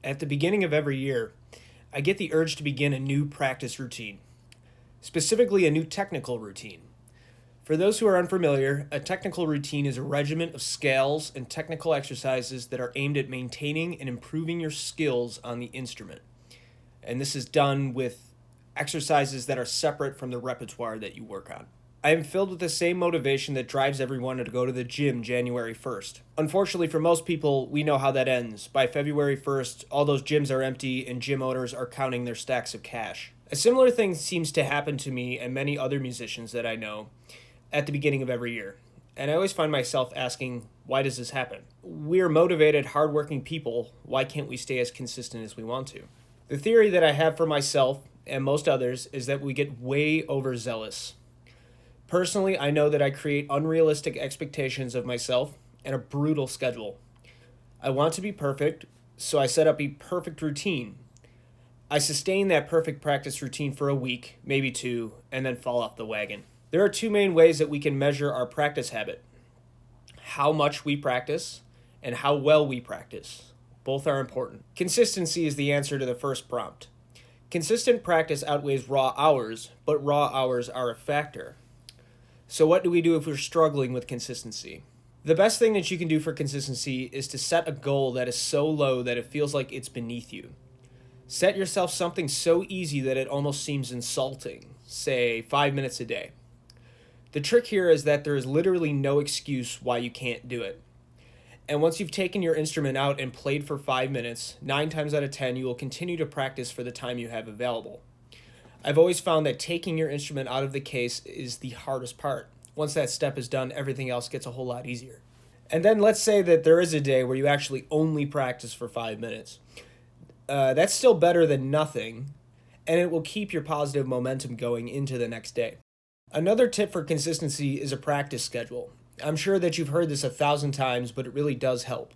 At the beginning of every year, I get the urge to begin a new practice routine, specifically a new technical routine. For those who are unfamiliar, a technical routine is a regimen of scales and technical exercises that are aimed at maintaining and improving your skills on the instrument. And this is done with exercises that are separate from the repertoire that you work on. I am filled with the same motivation that drives everyone to go to the gym January 1st. Unfortunately, for most people, we know how that ends. By February 1st, all those gyms are empty and gym owners are counting their stacks of cash. A similar thing seems to happen to me and many other musicians that I know at the beginning of every year. And I always find myself asking, why does this happen? We're motivated, hardworking people. Why can't we stay as consistent as we want to? The theory that I have for myself and most others is that we get way overzealous. Personally, I know that I create unrealistic expectations of myself and a brutal schedule. I want to be perfect, so I set up a perfect routine. I sustain that perfect practice routine for a week, maybe two, and then fall off the wagon. There are two main ways that we can measure our practice habit: how much we practice and how well we practice. Both are important. Consistency is the answer to the first prompt. Consistent practice outweighs raw hours, but raw hours are a factor. So what do we do if we're struggling with consistency? The best thing that you can do for consistency is to set a goal that is so low that it feels like it's beneath you. Set yourself something so easy that it almost seems insulting, say 5 minutes a day. The trick here is that there is literally no excuse why you can't do it. And once you've taken your instrument out and played for 5 minutes, 9 times out of 10 you will continue to practice for the time you have available. I've always found that taking your instrument out of the case is the hardest part. Once that step is done, everything else gets a whole lot easier. And then let's say that there is a day where you actually only practice for 5 minutes. That's still better than nothing, and it will keep your positive momentum going into the next day. Another tip for consistency is a practice schedule. I'm sure that you've heard this 1,000 times, but it really does help.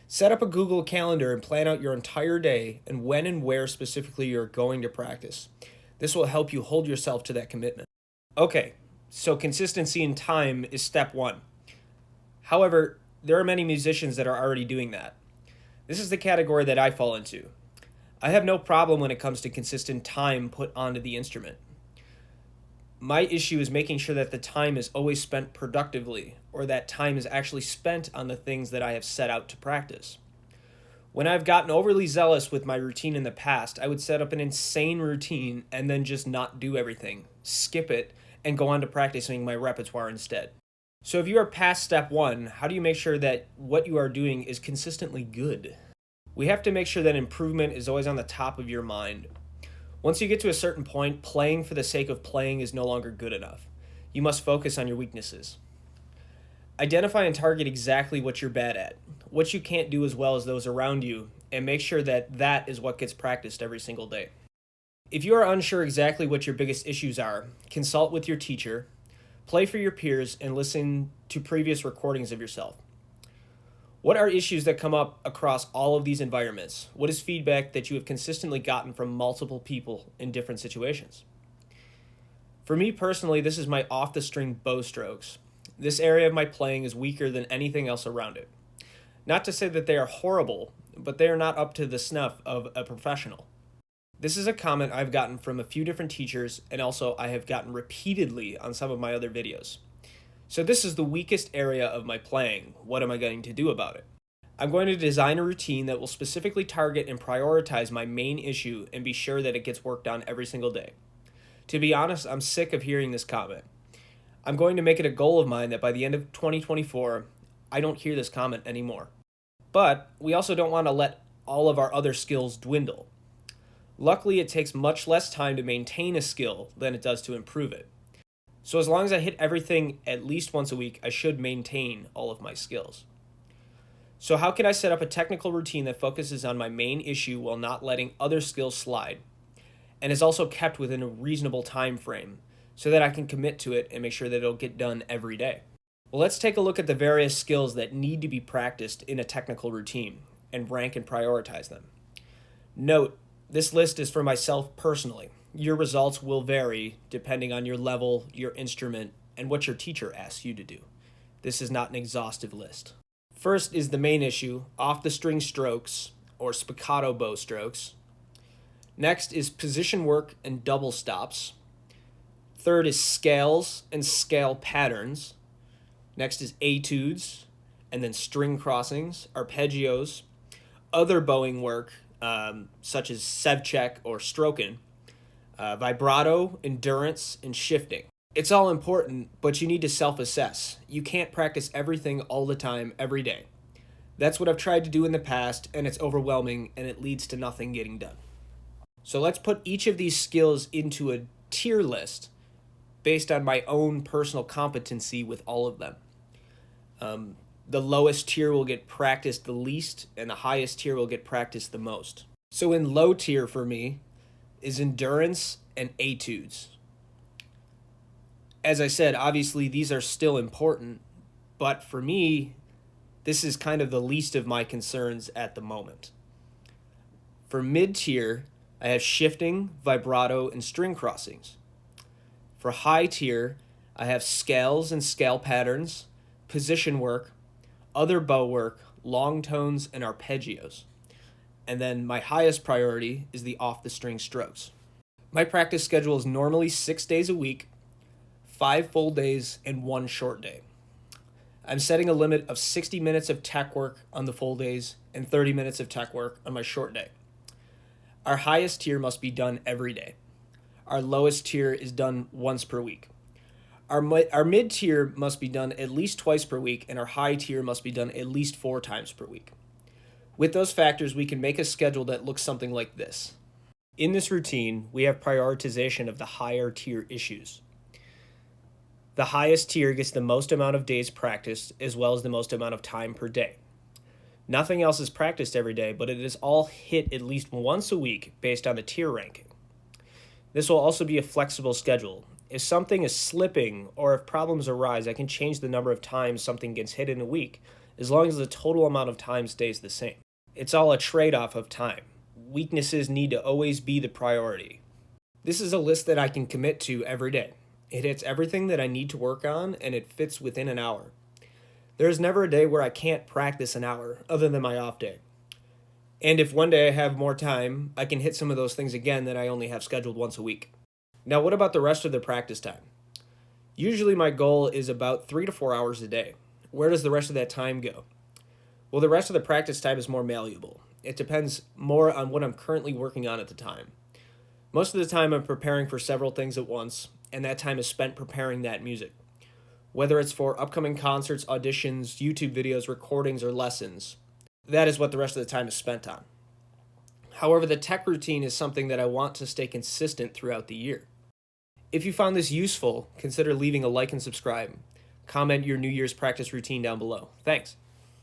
Set up a Google Calendar and plan out your entire day and when and where specifically you're going to practice. This will help you hold yourself to that commitment. Okay, so consistency in time is step one. However, there are many musicians that are already doing that. This is the category that I fall into. I have no problem when it comes to consistent time put onto the instrument. My issue is making sure that the time is always spent productively, or that time is actually spent on the things that I have set out to practice. When I've gotten overly zealous with my routine in the past, I would set up an insane routine and then just not do everything, skip it, and go on to practicing my repertoire instead. So if you are past step one, how do you make sure that what you are doing is consistently good? We have to make sure that improvement is always on the top of your mind. Once you get to a certain point, playing for the sake of playing is no longer good enough. You must focus on your weaknesses. Identify and target exactly what you're bad at, what you can't do as well as those around you, and make sure that that is what gets practiced every single day. If you are unsure exactly what your biggest issues are, consult with your teacher, play for your peers, and listen to previous recordings of yourself. What are issues that come up across all of these environments? What is feedback that you have consistently gotten from multiple people in different situations? For me personally, this is my off-the-string bow strokes. This area of my playing is weaker than anything else around it. Not to say that they are horrible, but they are not up to the snuff of a professional. This is a comment I've gotten from a few different teachers, and also I have gotten repeatedly on some of my other videos. So this is the weakest area of my playing. What am I going to do about it? I'm going to design a routine that will specifically target and prioritize my main issue and be sure that it gets worked on every single day. To be honest, I'm sick of hearing this comment. I'm going to make it a goal of mine that by the end of 2024, I don't hear this comment anymore. But we also don't want to let all of our other skills dwindle. Luckily, it takes much less time to maintain a skill than it does to improve it. So as long as I hit everything at least once a week, I should maintain all of my skills. So how can I set up a technical routine that focuses on my main issue while not letting other skills slide, and is also kept within a reasonable time frame so that I can commit to it and make sure that it'll get done every day? Well, let's take a look at the various skills that need to be practiced in a technical routine and rank and prioritize them. Note, this list is for myself personally. Your results will vary depending on your level, your instrument, and what your teacher asks you to do. This is not an exhaustive list. First is the main issue, off the string strokes, or spiccato bow strokes. Next is position work and double stops. Third is scales and scale patterns. Next is etudes, and then string crossings, arpeggios, other bowing work, such as sevchek or stroken, vibrato, endurance, and shifting. It's all important, but you need to self-assess. You can't practice everything all the time, every day. That's what I've tried to do in the past, and it's overwhelming, and it leads to nothing getting done. So let's put each of these skills into a tier list based on my own personal competency with all of them. The lowest tier will get practiced the least, and the highest tier will get practiced the most. So in low tier for me is endurance and etudes. As I said, obviously these are still important, but for me, this is kind of the least of my concerns at the moment. For mid-tier, I have shifting, vibrato, and string crossings. For high tier, I have scales and scale patterns, position work, other bow work, long tones, and arpeggios. And then my highest priority is the off-the-string strokes. My practice schedule is normally 6 days a week, 5 full days, and 1 short day. I'm setting a limit of 60 minutes of tech work on the full days and 30 minutes of tech work on my short day. Our highest tier must be done every day. Our lowest tier is done once per week. Our mid-tier must be done at least twice per week, and our high tier must be done at least 4 times per week. With those factors, we can make a schedule that looks something like this. In this routine, we have prioritization of the higher tier issues. The highest tier gets the most amount of days practiced as well as the most amount of time per day. Nothing else is practiced every day, but it is all hit at least once a week based on the tier ranking. This will also be a flexible schedule. If something is slipping or if problems arise, I can change the number of times something gets hit in a week, as long as the total amount of time stays the same. It's all a trade-off of time. Weaknesses need to always be the priority. This is a list that I can commit to every day. It hits everything that I need to work on, and it fits within an hour. There is never a day where I can't practice an hour, other than my off day. And if one day I have more time, I can hit some of those things again that I only have scheduled once a week. Now, what about the rest of the practice time? Usually my goal is about 3 to 4 hours a day. Where does the rest of that time go? Well, the rest of the practice time is more malleable. It depends more on what I'm currently working on at the time. Most of the time I'm preparing for several things at once, and that time is spent preparing that music. Whether it's for upcoming concerts, auditions, YouTube videos, recordings, or lessons, that is what the rest of the time is spent on. However, the tech routine is something that I want to stay consistent throughout the year. If you found this useful, consider leaving a like and subscribe. Comment your New Year's practice routine down below. Thanks.